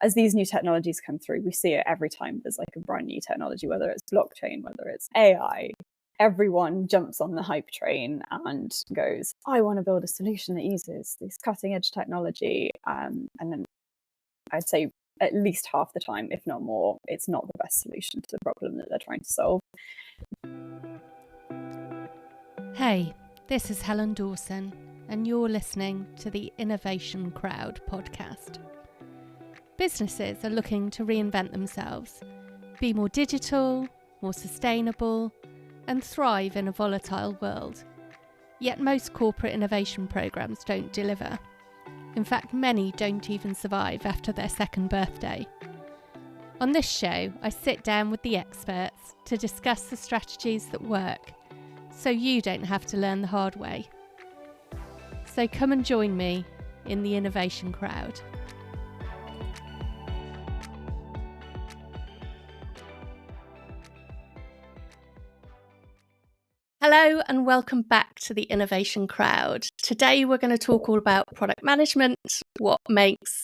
as these new technologies come through, we see it every time there's like a brand new technology, whether it's blockchain, whether it's AI. Everyone jumps on the hype train and goes, I want to build a solution that uses this cutting edge technology. And then I'd say at least half the time, if not more, it's not the best solution to the problem that they're trying to solve. Hey, this is Helen Dawson, and you're listening to the Innovation Crowd podcast. Businesses are looking to reinvent themselves, be more digital, more sustainable, and thrive in a volatile world. Yet most corporate innovation programs don't deliver. In fact, many don't even survive after their second birthday. On this show, I sit down with the experts to discuss the strategies that work, so you don't have to learn the hard way. So come and join me in the Innovation Crowd. Hello and welcome back to the Innovation Crowd. Today we're going to talk all about product management, what makes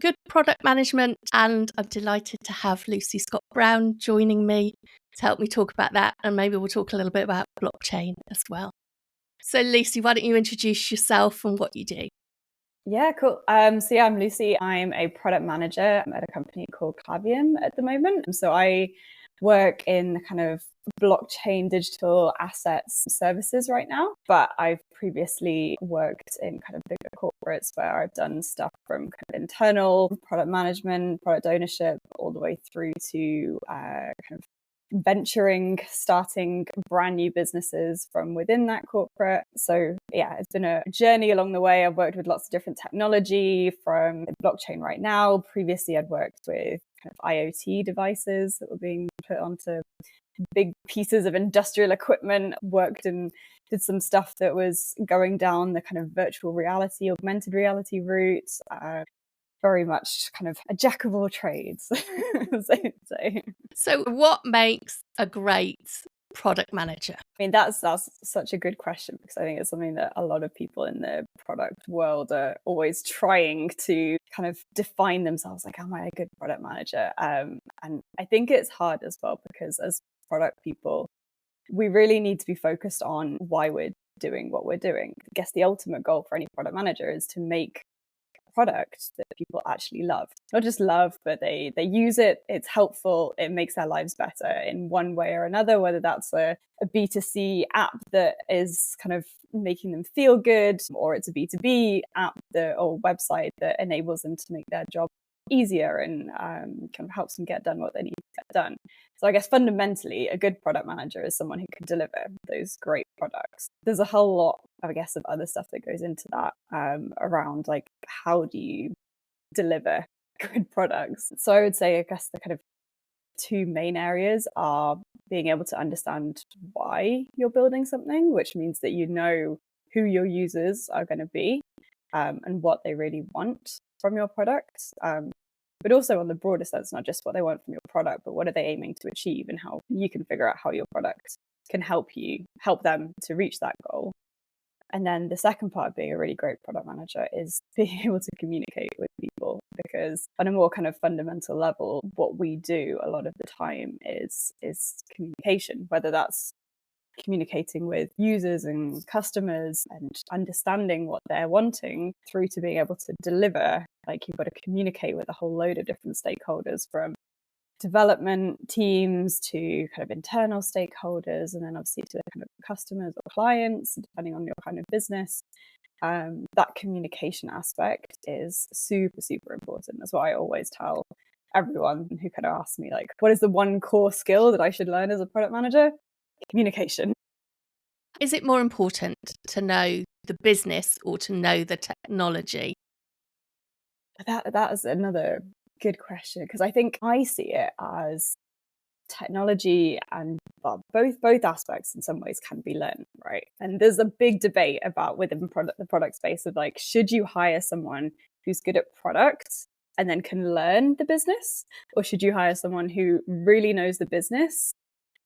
good product management, and I'm delighted to have Lucy Scott-Brown joining me to help me talk about that, and maybe we'll talk a little bit about blockchain as well. So Lucy, why don't you introduce yourself and what you do? Yeah, cool. I'm Lucy. I'm a product manager at a company called Clavium at the moment. So I work in kind of blockchain digital assets services right now, but I've previously worked in kind of bigger corporates where I've done stuff from kind of internal product management, product ownership, all the way through to kind of venturing, starting brand new businesses from within that corporate. So yeah, it's been a journey along the way. I've worked with lots of different technology from blockchain right now. Previously, I'd worked with kind of IoT devices that were being put onto big pieces of industrial equipment, worked and did some stuff that was going down the kind of virtual reality, augmented reality route. Very much kind of a jack of all trades. So what makes a great product manager? I mean, that's such a good question, because I think it's something that a lot of people in the product world are always trying to kind of define themselves, like, am I a good product manager? And I think it's hard as well, because as product people, we really need to be focused on why we're doing what we're doing. I guess the ultimate goal for any product manager is to make product that people actually love. Not just love, but they use it, it's helpful, it makes their lives better in one way or another, whether that's a B2C app that is kind of making them feel good, or it's a B2B app or website that enables them to make their job easier and kind of helps them get done what they need to get done. So I guess fundamentally, a good product manager is someone who can deliver those great products. There's a whole lot, I guess, of other stuff that goes into that around, like, how do you deliver good products? So I would say, I guess, the kind of two main areas are being able to understand why you're building something, which means that you know who your users are going to be and what they really want from your product. But also on the broader sense, not just what they want from your product, but what are they aiming to achieve, and how you can figure out how your product can help them to reach that goal. And then the second part of being a really great product manager is being able to communicate with people, because on a more kind of fundamental level, what we do a lot of the time is communication, whether that's communicating with users and customers and understanding what they're wanting, through to being able to deliver. Like, you've got to communicate with a whole load of different stakeholders, from development teams to kind of internal stakeholders, and then obviously to kind of customers or clients, depending on your kind of business. That communication aspect is super, super important. That's what I always tell everyone who kind of asks me, like, what is the one core skill that I should learn as a product manager? Communication. Is it more important to know the business or to know the technology? That is another good question, because I think I see it as technology and both aspects in some ways can be learned, right? And there's a big debate about within the product space of, like, should you hire someone who's good at product and then can learn the business, or should you hire someone who really knows the business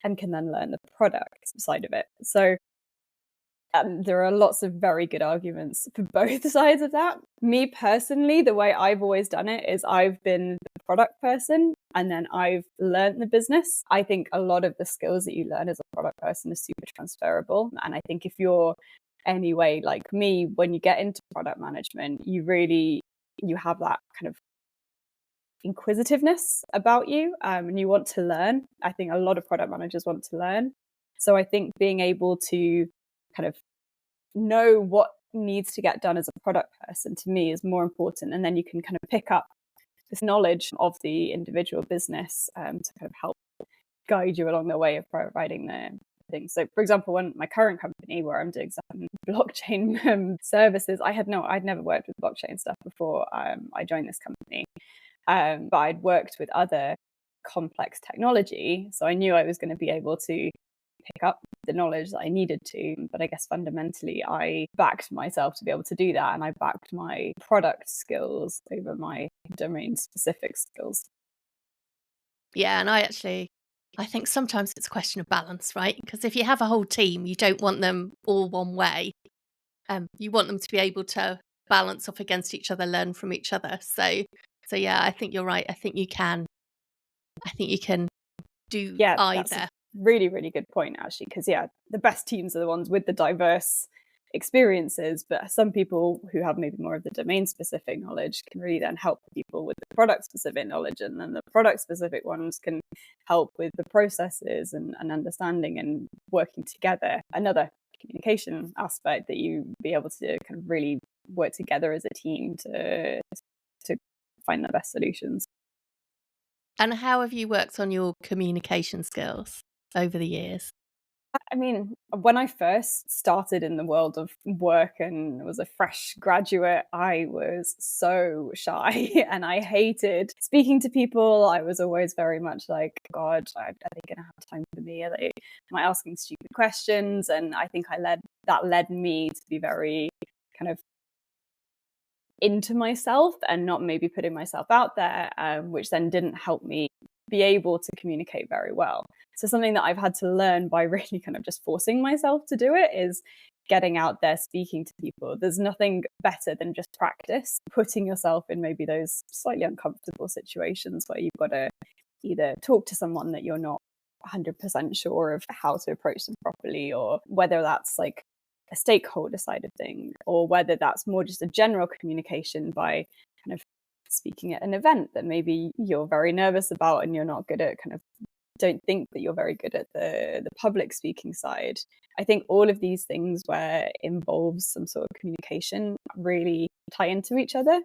and can then learn the product side of it? So And there are lots of very good arguments for both sides of that. Me personally, the way I've always done it is I've been the product person and then I've learned the business. I think a lot of the skills that you learn as a product person is super transferable. And I think if you're anyway like me, when you get into product management, you have that kind of inquisitiveness about you, and you want to learn. I think a lot of product managers want to learn. So I think being able to kind of know what needs to get done as a product person to me is more important. And then you can kind of pick up this knowledge of the individual business to kind of help guide you along the way of providing the things. So for example, when my current company where I'm doing some blockchain services, I'd never worked with blockchain stuff before I joined this company. But I'd worked with other complex technology. So I knew I was going to be able to pick up the knowledge that I needed to. But I guess fundamentally, I backed myself to be able to do that. And I backed my product skills over my domain specific skills. Yeah. And I think sometimes it's a question of balance, right? Because if you have a whole team, you don't want them all one way. You want them to be able to balance off against each other, learn from each other. So yeah, I think you're right. I think you can do either. That's a really, really good point, actually, because the best teams are the ones with the diverse experiences, but some people who have maybe more of the domain specific knowledge can really then help people with the product specific knowledge, and then the product specific ones can help with the processes and understanding and working together. Another communication aspect that you be able to kind of really work together as a team to find the best solutions. And how have you worked on your communication skills over the years? I mean, when I first started in the world of work and was a fresh graduate, I was so shy and I hated speaking to people. I was always very much like, God, are they going to have time for me? Am I asking stupid questions? And I think that led me to be very kind of into myself and not maybe putting myself out there, which then didn't help me be able to communicate very well. So something that I've had to learn by really kind of just forcing myself to do it is getting out there, speaking to people. There's nothing better than just practice, putting yourself in maybe those slightly uncomfortable situations where you've got to either talk to someone that you're not 100% sure of how to approach them properly, or whether that's like a stakeholder side of things, or whether that's more just a general communication by kind of speaking at an event that maybe you're very nervous about and you're not good at, kind of don't think that you're very good at the public speaking side. I think all of these things where it involves some sort of communication really tie into each other.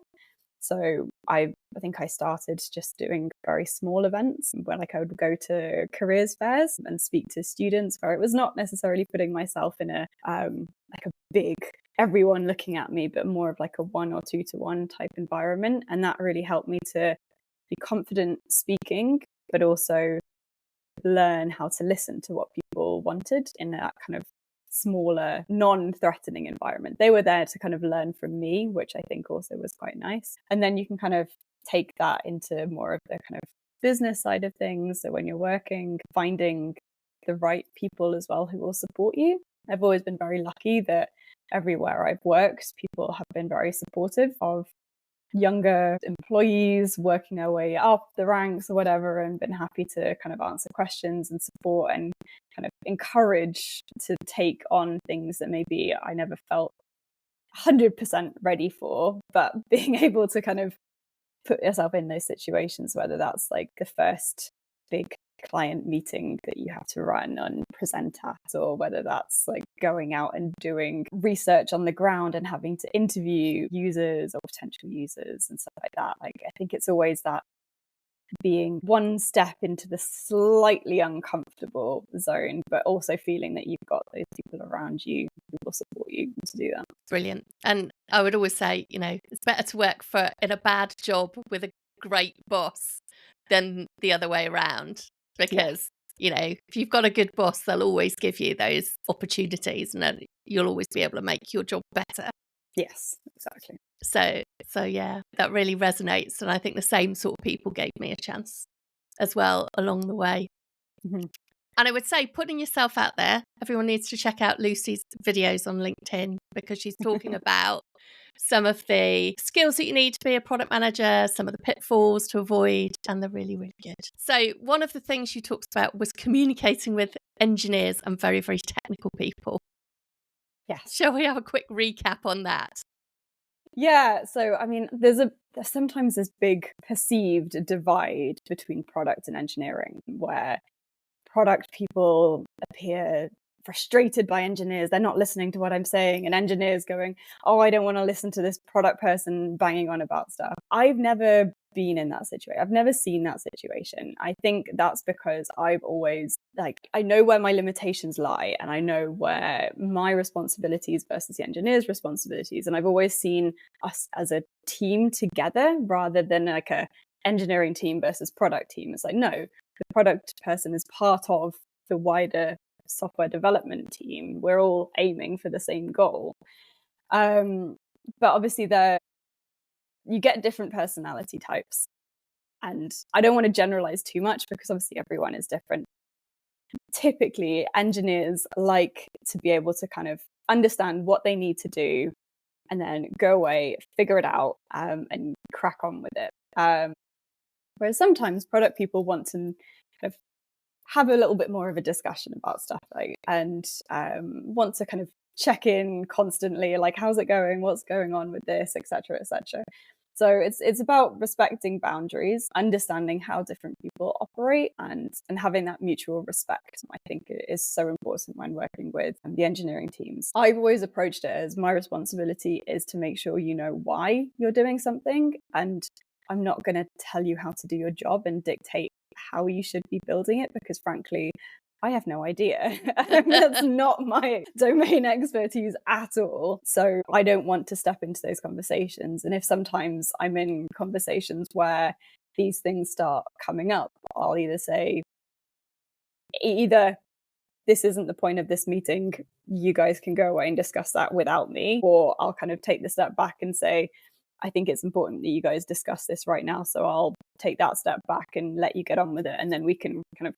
So I think I started just doing very small events where like I would go to careers fairs and speak to students, where it was not necessarily putting myself in a like a big everyone looking at me, but more of like a 1 or 2 to 1 type environment. And that really helped me to be confident speaking, but also learn how to listen to what people wanted in that kind of smaller, non-threatening environment. They were there to kind of learn from me, which I think also was quite nice. And then you can kind of take that into more of the kind of business side of things. So when you're working, finding the right people as well who will support you. I've always been very lucky that everywhere I've worked, people have been very supportive of younger employees working their way up the ranks or whatever, and been happy to kind of answer questions and support and kind of encourage to take on things that maybe I never felt 100% ready for, but being able to kind of put yourself in those situations, whether that's like the first big client meeting that you have to run and present at, or whether that's like going out and doing research on the ground and having to interview users or potential users and stuff like that. Like, I think it's always that being one step into the slightly uncomfortable zone, but also feeling that you've got those people around you who will support you to do that. Brilliant. And I would always say, it's better to work in a bad job with a great boss than the other way around. Because, if you've got a good boss, they'll always give you those opportunities and you'll always be able to make your job better. Yes, exactly. So yeah, that really resonates. And I think the same sort of people gave me a chance as well along the way. Mm-hmm. And I would say putting yourself out there, everyone needs to check out Lucy's videos on LinkedIn because she's talking about some of the skills that you need to be a product manager, some of the pitfalls to avoid, and they're really, really good. So one of the things she talks about was communicating with engineers and very, very technical people. Yes. Shall we have a quick recap on that? Yeah, so I mean, there's sometimes this big perceived divide between product and engineering where product people appear frustrated by engineers. They're not listening to what I'm saying, and engineers going, oh, I don't want to listen to this product person banging on about stuff. I've never been in that situation. I've never seen that situation. I think that's because I've always, I know where my limitations lie, and I know where my responsibilities versus the engineer's responsibilities. And I've always seen us as a team together rather than like a engineering team versus product team. It's like, no, the product person is part of the wider software development team. We're all aiming for the same goal. But obviously you get different personality types. And I don't want to generalize too much because obviously everyone is different. Typically, engineers like to be able to kind of understand what they need to do and then go away, figure it out, and crack on with it. Whereas sometimes product people want to kind of have a little bit more of a discussion about stuff, and want to kind of check in constantly, like, how's it going? What's going on with this, etc., etc. So it's about respecting boundaries, understanding how different people operate, and having that mutual respect. I think it is so important when working with the engineering teams. I've always approached it as my responsibility is to make sure you know why you're doing something, and I'm not going to tell you how to do your job and dictate how you should be building it, because frankly, I have no idea. That's not my domain expertise at all. So I don't want to step into those conversations. And if sometimes I'm in conversations where these things start coming up, I'll either say, this isn't the point of this meeting, you guys can go away and discuss that without me, or I'll kind of take the step back and say, I think it's important that you guys discuss this right now. So I'll take that step back and let you get on with it. And then we can kind of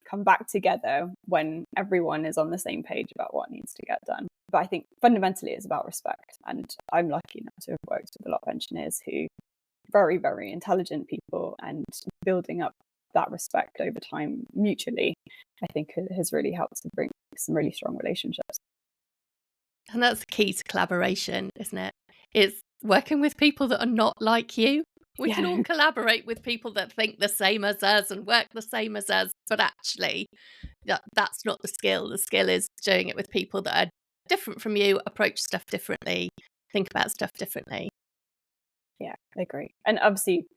come back together when everyone is on the same page about what needs to get done. But I think fundamentally it's about respect. And I'm lucky enough to have worked with a lot of engineers who very, very intelligent people, and building up that respect over time mutually, I think has really helped to bring some really strong relationships. And that's the key to collaboration, isn't it? It's working with people that are not like you. We can all collaborate with people that think the same as us and work the same as us, but actually that's not the skill. The skill is doing it with people that are different from you, approach stuff differently, think about stuff differently. Yeah, I agree. And obviously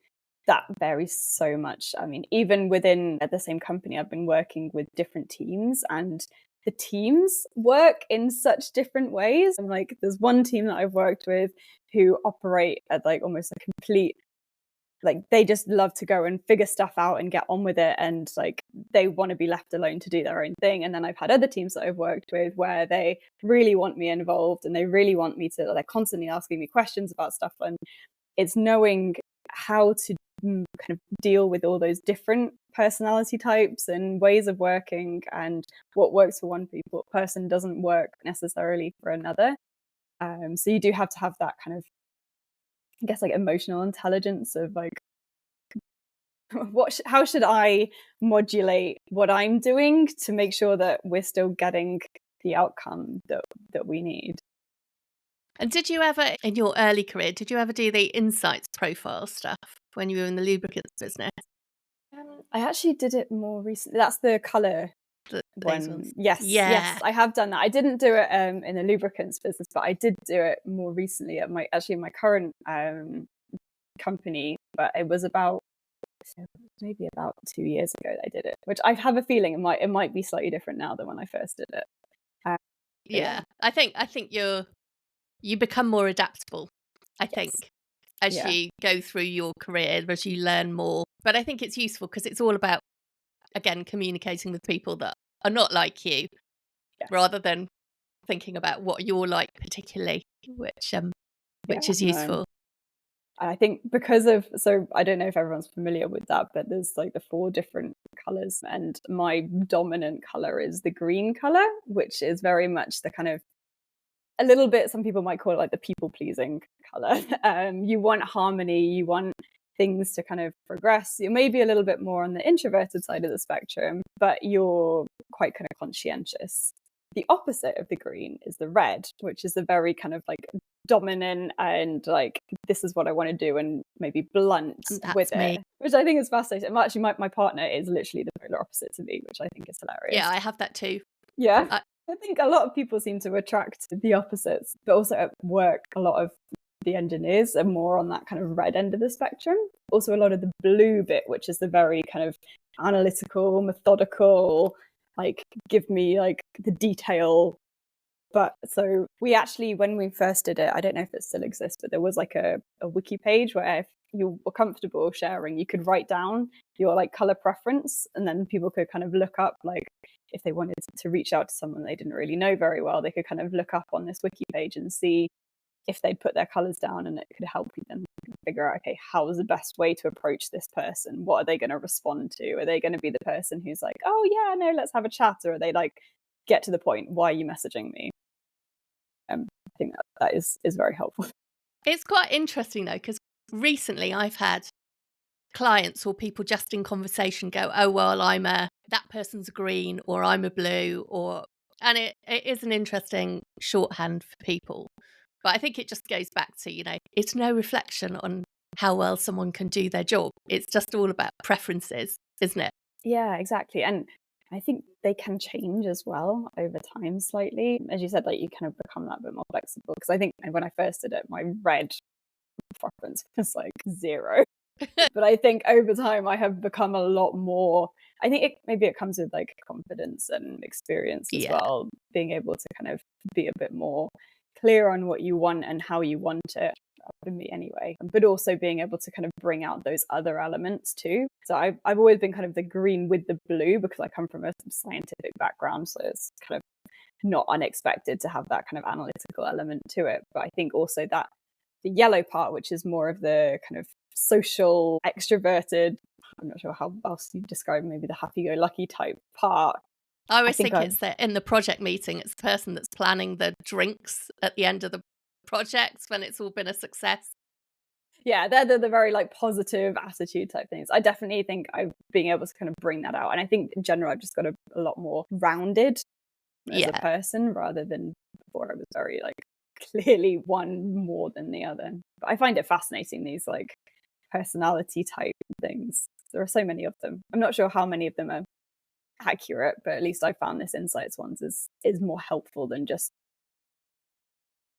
that varies so much. I mean, even within the same company, I've been working with different teams, and the teams work in such different ways. And like, there's one team that I've worked with who operate at like almost a complete, like, they just love to go and figure stuff out and get on with it, and like they want to be left alone to do their own thing. And then I've had other teams that I've worked with where they really want me involved, and they really want me to, they're constantly asking me questions about stuff. And it's knowing how to kind of deal with all those different personality types and ways of working, and what works for one person doesn't work necessarily for another. So you do have to have that kind of, I guess, like emotional intelligence of like, how should I modulate what I'm doing to make sure that we're still getting the outcome that we need. And did you ever, in your early career, did you ever do the insights profile stuff when you were in the lubricants business? I actually did it more recently. That's the colour one. Yes, I have done that. I didn't do it in the lubricants business, but I did do it more recently at my current company. But it was maybe about 2 years ago that I did it, which I have a feeling it might be slightly different now than when I first did it. Yeah, I think you become more adaptable, I think, as you go through your career, as you learn more. But I think it's useful because it's all about, again, communicating with people that are not like you, rather than thinking about what you're like particularly, which is useful. And I think so I don't know if everyone's familiar with that, but there's like the 4 different colors, and my dominant color is the green color, which is very much the kind of a little bit, some people might call it like the people pleasing color. You want harmony, you want things to kind of progress. You're maybe a little bit more on the introverted side of the spectrum, but you're quite kind of conscientious. The opposite of the green is the red, which is the very kind of like dominant and like, this is what I want to do, and maybe blunt with it, which I think is fascinating. Actually, my partner is literally the polar opposite to me, which I think is hilarious. Yeah, I have that too. Yeah. I think a lot of people seem to attract the opposites, but also at work, a lot of the engineers are more on that kind of red end of the spectrum. Also, a lot of the blue bit, which is the very kind of analytical, methodical, like give me like the detail. But so we actually, when we first did it, I don't know if it still exists, but there was like a wiki page where if you were comfortable sharing, you could write down your like color preference, and then people could kind of look up, like if they wanted to reach out to someone they didn't really know very well, they could kind of look up on this wiki page and see if they'd put their colors down, and it could help you then figure out, okay, how is the best way to approach this person? What are they going to respond to? Are they going to be the person who's like, oh yeah, no, let's have a chat? Or are they like, get to the point, why are you messaging me? I think that is very helpful. It's quite interesting though, because recently I've had clients or people just in conversation go, oh, well, that person's a green, or I'm a blue, and it is an interesting shorthand for people. But I think it just goes back to, it's no reflection on how well someone can do their job. It's just all about preferences, isn't it? Yeah, exactly. And I think they can change as well over time slightly. As you said, like you kind of become that bit more flexible. Because I think when I first did it, my red preference was like 0. But I think over time I have become a lot more, I think maybe it comes with like confidence and experience as well, being able to kind of be a bit more clear on what you want and how you want it, for me anyway, but also being able to kind of bring out those other elements too. So I've always been kind of the green with the blue, because I come from a scientific background, so it's kind of not unexpected to have that kind of analytical element to it. But I think also that the yellow part, which is more of the kind of social, extroverted, I'm not sure how else you describe, maybe the happy-go-lucky type part. I always think it's in the project meeting, it's the person that's planning the drinks at the end of the project when it's all been a success. Yeah, they're the very like positive attitude type things. I definitely think I'm being able to kind of bring that out. And I think in general, I've just got a lot more rounded as a person, rather than before I was very like clearly one more than the other. But I find it fascinating, these like personality type things. There are so many of them. I'm not sure how many of them are accurate, but at least I found this insights ones is more helpful than just.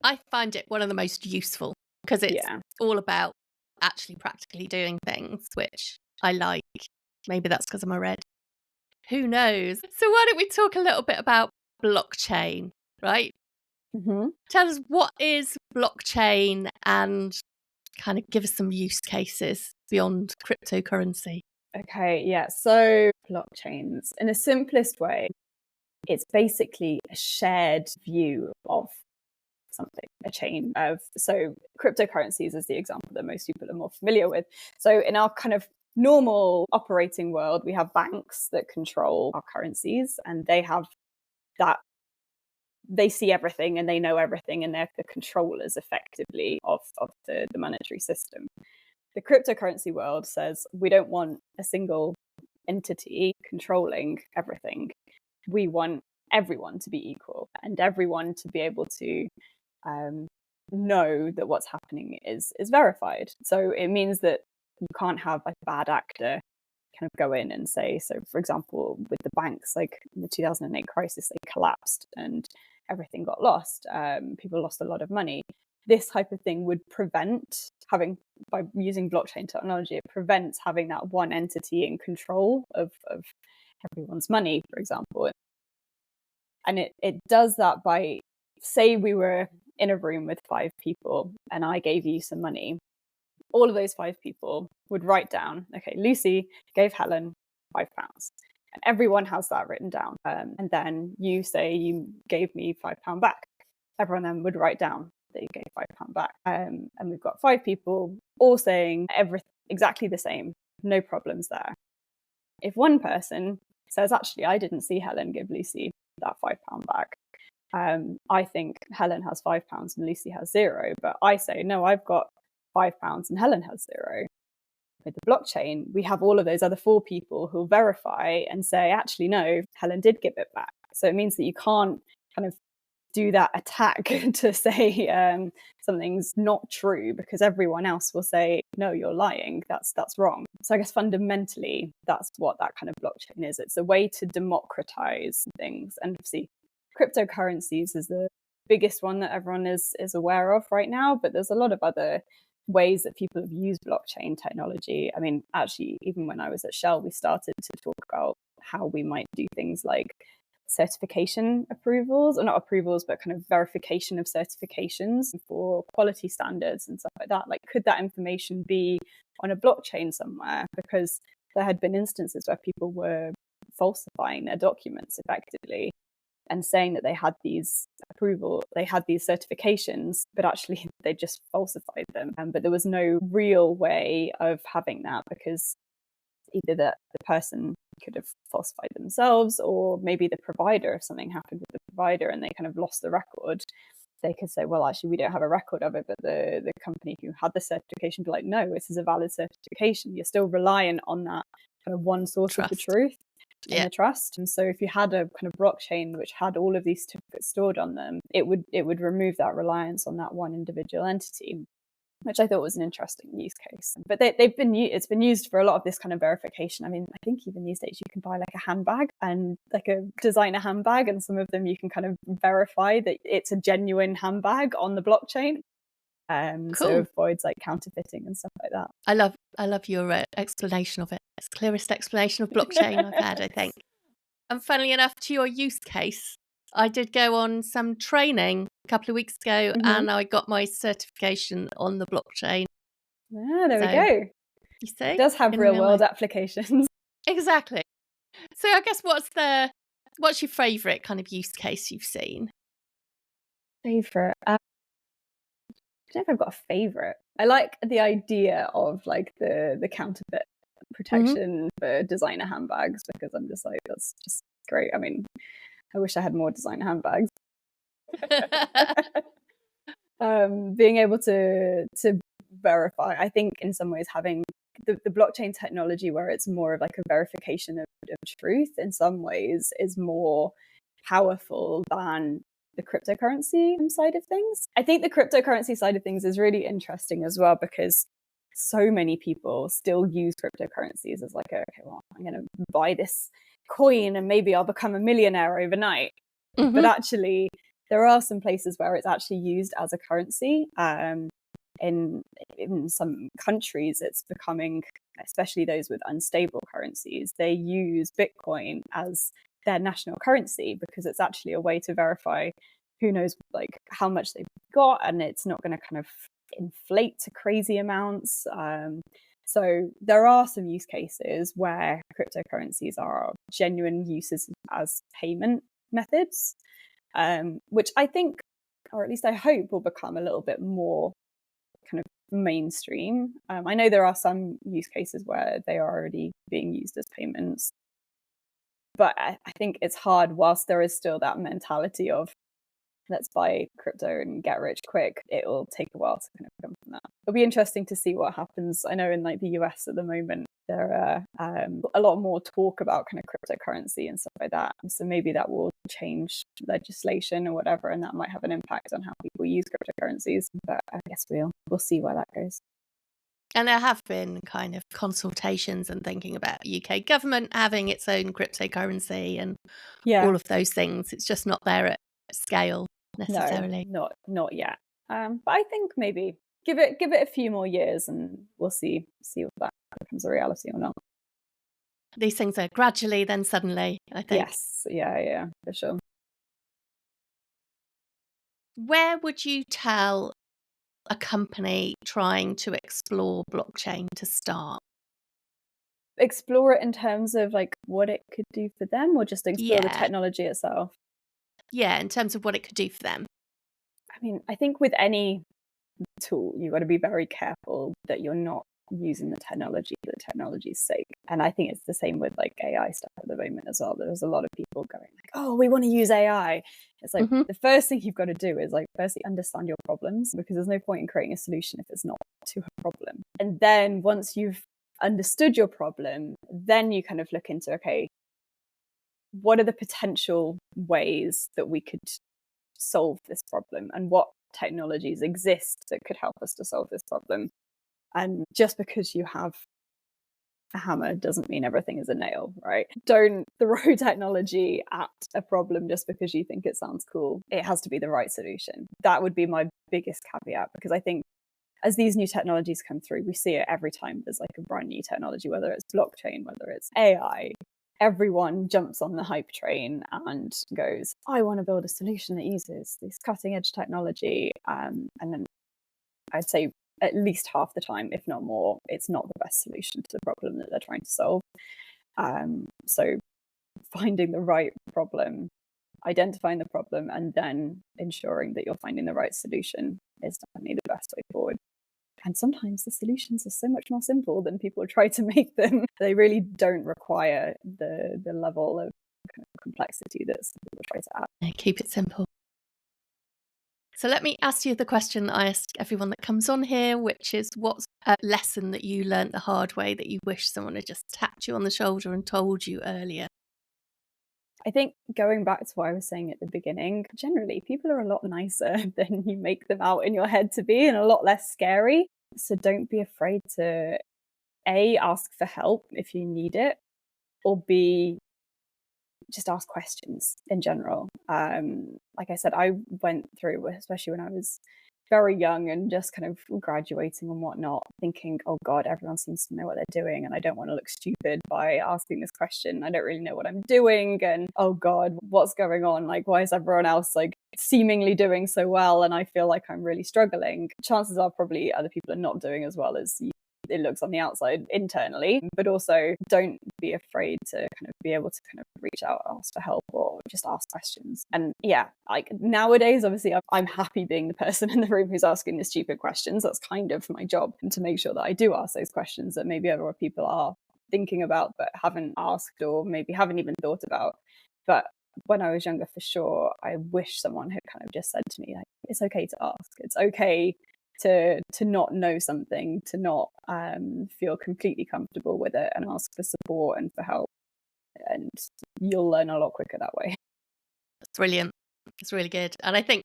I find it one of the most useful, because it's all about actually practically doing things, which I like. Maybe that's because I'm a red. Who knows? So why don't we talk a little bit about blockchain, right? Mm-hmm. Tell us, what is blockchain, and kind of give us some use cases beyond cryptocurrency. Okay, yeah. So blockchains, in the simplest way, it's basically a shared view of something, a chain of, so cryptocurrencies is the example that most people are more familiar with. So in our kind of normal operating world, we have banks that control our currencies, and they have that, they see everything and they know everything, and they're the controllers effectively of the monetary system. The cryptocurrency world says we don't want a single entity controlling everything. We want everyone to be equal and everyone to be able to know that what's happening is verified. So it means that you can't have a bad actor kind of go in and say, so for example, with the banks, like in the 2008 crisis, they collapsed and everything got lost. People lost a lot of money. This type of thing would prevent having, by using blockchain technology, it prevents having that one entity in control of everyone's money, for example. And it does that by, say we were in a room with 5 people and I gave you some money. All of those 5 people would write down, okay, Lucy gave Helen £5. And everyone has that written down. And then you say you gave me £5 back. Everyone then would write down that you gave £5 back. And we've got 5 people. all saying everything exactly the same, no problems there. If one person says, actually, I didn't see Helen give Lucy that £5 back. I think Helen has £5 and Lucy has 0, but I say, no, I've got £5 and Helen has 0. With the blockchain, we have all of those other 4 people who'll verify and say, actually, no, Helen did give it back. So it means that you can't kind of do that attack to say something's not true, because everyone else will say, no, you're lying, that's wrong. So I guess fundamentally, that's what that kind of blockchain is. It's a way to democratize things. And obviously, cryptocurrencies is the biggest one that everyone is aware of right now, but there's a lot of other ways that people have used blockchain technology. I mean, actually, even when I was at Shell, we started to talk about how we might do things like certification approvals, or not approvals, but kind of verification of certifications for quality standards and stuff like that. Like, could that information be on a blockchain somewhere? Because there had been instances where people were falsifying their documents effectively and saying that they had these certifications, but actually they just falsified them. But there was no real way of having that, because either the person could have falsified themselves, or maybe the provider, if something happened with the provider and they kind of lost the record, they could say, well, actually, we don't have a record of it, but the company who had the certification be like, no, this is a valid certification. You're still reliant on that kind of one source of the truth and the trust. And so if you had a kind of blockchain which had all of these certificates stored on them, it would remove that reliance on that one individual entity, which I thought was an interesting use case. But it's been used for a lot of this kind of verification. I mean, I think even these days you can buy like a handbag, and like a designer handbag, and some of them you can kind of verify that it's a genuine handbag on the blockchain. Cool. So it avoids like counterfeiting and stuff like that. I love your explanation of it. It's the clearest explanation of blockchain I've had, I think. And funnily enough, to your use case, I did go on some training a couple of weeks ago, and I got my certification on the blockchain. Yeah, there we go. You see? It does have real world applications. Exactly. So I guess what's your favourite kind of use case you've seen? Favourite? I don't know if I've got a favourite. I like the idea of like the counterfeit protection for designer handbags, because I'm just like, that's just great. I mean, I wish I had more designer handbags. Being able to verify, I think in some ways having the blockchain technology where it's more of like a verification of truth in some ways is more powerful than the cryptocurrency side of things. I think the cryptocurrency side of things is really interesting as well, because so many people still use cryptocurrencies as like, okay, well, I'm going to buy this coin and maybe I'll become a millionaire overnight. But actually, there are some places where it's actually used as a currency. In some countries, it's becoming, especially those with unstable currencies, they use Bitcoin as their national currency, because it's actually a way to verify who knows like how much they've got, and it's not going to kind of inflate to crazy amounts. So there are some use cases where cryptocurrencies are genuine uses as payment methods, which I think, or at least I hope, will become a little bit more kind of mainstream. I know there are some use cases where they are already being used as payments, but I think it's hard, whilst there is still that mentality of let's buy crypto and get rich quick, it will take a while to kind of come from that. It'll be interesting to see what happens. I know in like the US at the moment, there are a lot more talk about kind of cryptocurrency and stuff like that. So maybe that will change legislation or whatever, and that might have an impact on how people use cryptocurrencies. But I guess we'll see where that goes. And there have been kind of consultations and thinking about UK government having its own cryptocurrency and all of those things. It's just not there at scale necessarily. No, not yet. But I think maybe give it a few more years and we'll see if that becomes a reality or not. These things are gradually, then suddenly, I think. Yes, yeah, for sure. Where would you tell a company trying to explore blockchain to start? Explore it in terms of like what it could do for them, or just explore the technology itself? Yeah, in terms of what it could do for them. I mean, I think with any tool. You've got to be very careful that you're not using the technology for the technology's sake. And I think it's the same with like AI stuff at the moment as well. There's a lot of people going like, oh, we want to use AI. It's like the first thing you've got to do is like firstly understand your problems, because there's no point in creating a solution if it's not to a problem. And then once you've understood your problem, then you kind of look into, okay, what are the potential ways that we could solve this problem, and what technologies exist that could help us to solve this problem. And just because you have a hammer doesn't mean everything is a nail, right? Don't throw technology at a problem just because you think it sounds cool. It has to be the right solution. That would be my biggest caveat, because I think as these new technologies come through, we see it every time there's like a brand new technology, whether it's blockchain, whether it's AI. Everyone jumps on the hype train and goes, I want to build a solution that uses this cutting edge technology. And then I'd say at least half the time, if not more, it's not the best solution to the problem that they're trying to solve. So finding the right problem, identifying the problem, and then ensuring that you're finding the right solution is definitely the best way forward. And sometimes the solutions are so much more simple than people try to make them. They really don't require the level of kind of complexity that some people try to add. Keep it simple. So let me ask you the question that I ask everyone that comes on here, which is, what's a lesson that you learnt the hard way that you wish someone had just tapped you on the shoulder and told you earlier? I think going back to what I was saying at the beginning, generally people are a lot nicer than you make them out in your head to be, and a lot less scary. So don't be afraid to A, ask for help if you need it, or B, just ask questions in general. Like I said, I went through, especially when I was very young and just kind of graduating and whatnot, thinking, oh God, everyone seems to know what they're doing and I don't want to look stupid by asking this question. I don't really know what I'm doing. And oh God, what's going on? Like, why is everyone else like seemingly doing so well? And I feel like I'm really struggling. Chances are probably other people are not doing as well as it looks on the outside internally, but also don't be afraid to kind of be able to kind of reach out, ask for help, or just ask questions. And yeah, like nowadays, obviously I'm happy being the person in the room who's asking the stupid questions. That's kind of my job, and to make sure that I do ask those questions that maybe other people are thinking about but haven't asked, or maybe haven't even thought about. But when I was younger, for sure, I wish someone had kind of just said to me, like, it's okay to ask. It's okay to not know something, to not feel completely comfortable with it, and ask for support and for help. And you'll learn a lot quicker that way. That's brilliant. It's really good. And I think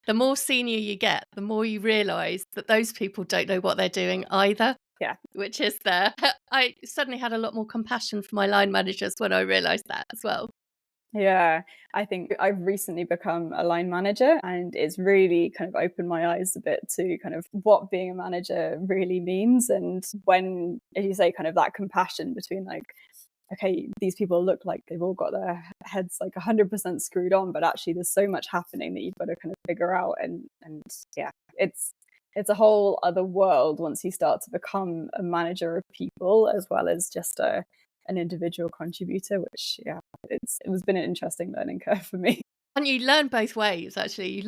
the more senior you get, the more you realise that those people don't know what they're doing either. Yeah. Which is there. I suddenly had a lot more compassion for my line managers when I realised that as well. Yeah, I think I've recently become a line manager, and it's really kind of opened my eyes a bit to kind of what being a manager really means. And when, as you say, kind of that compassion between like, okay, these people look like they've all got their heads like 100% screwed on, but actually there's so much happening that you've got to kind of figure out. And yeah, it's a whole other world once you start to become a manager of people as well as just an individual contributor, which it was been an interesting learning curve for me. And you learn both ways, actually.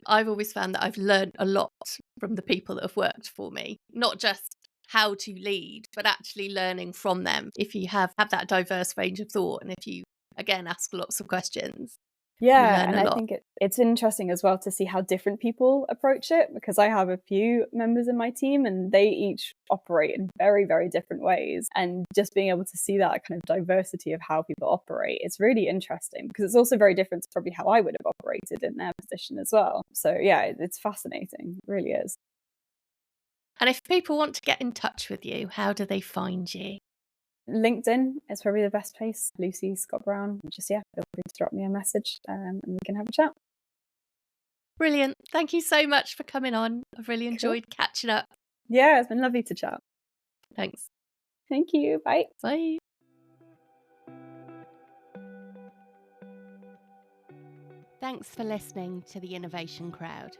I've always found that I've learned a lot from the people that have worked for me, not just how to lead, but actually learning from them. If you have that diverse range of thought, and if you, again, ask lots of questions. Yeah, and I think it's interesting as well to see how different people approach it, because I have a few members in my team and they each operate in very, very different ways. And just being able to see that kind of diversity of how people operate, it's really interesting, because it's also very different to probably how I would have operated in their position as well. So yeah, it's fascinating. It really is. And if people want to get in touch with you, how do they find you? LinkedIn is probably the best place. Lucy Scott Brown. Just feel free to drop me a message and we can have a chat. Brilliant. Thank you so much for coming on. I've really enjoyed catching up. Yeah, it's been lovely to chat. Thanks. Thank you. Bye. Bye. Thanks for listening to The Innovation Crowd.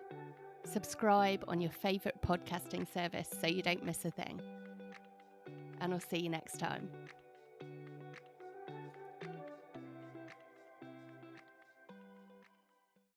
Subscribe on your favourite podcasting service so you don't miss a thing. And I'll see you next time.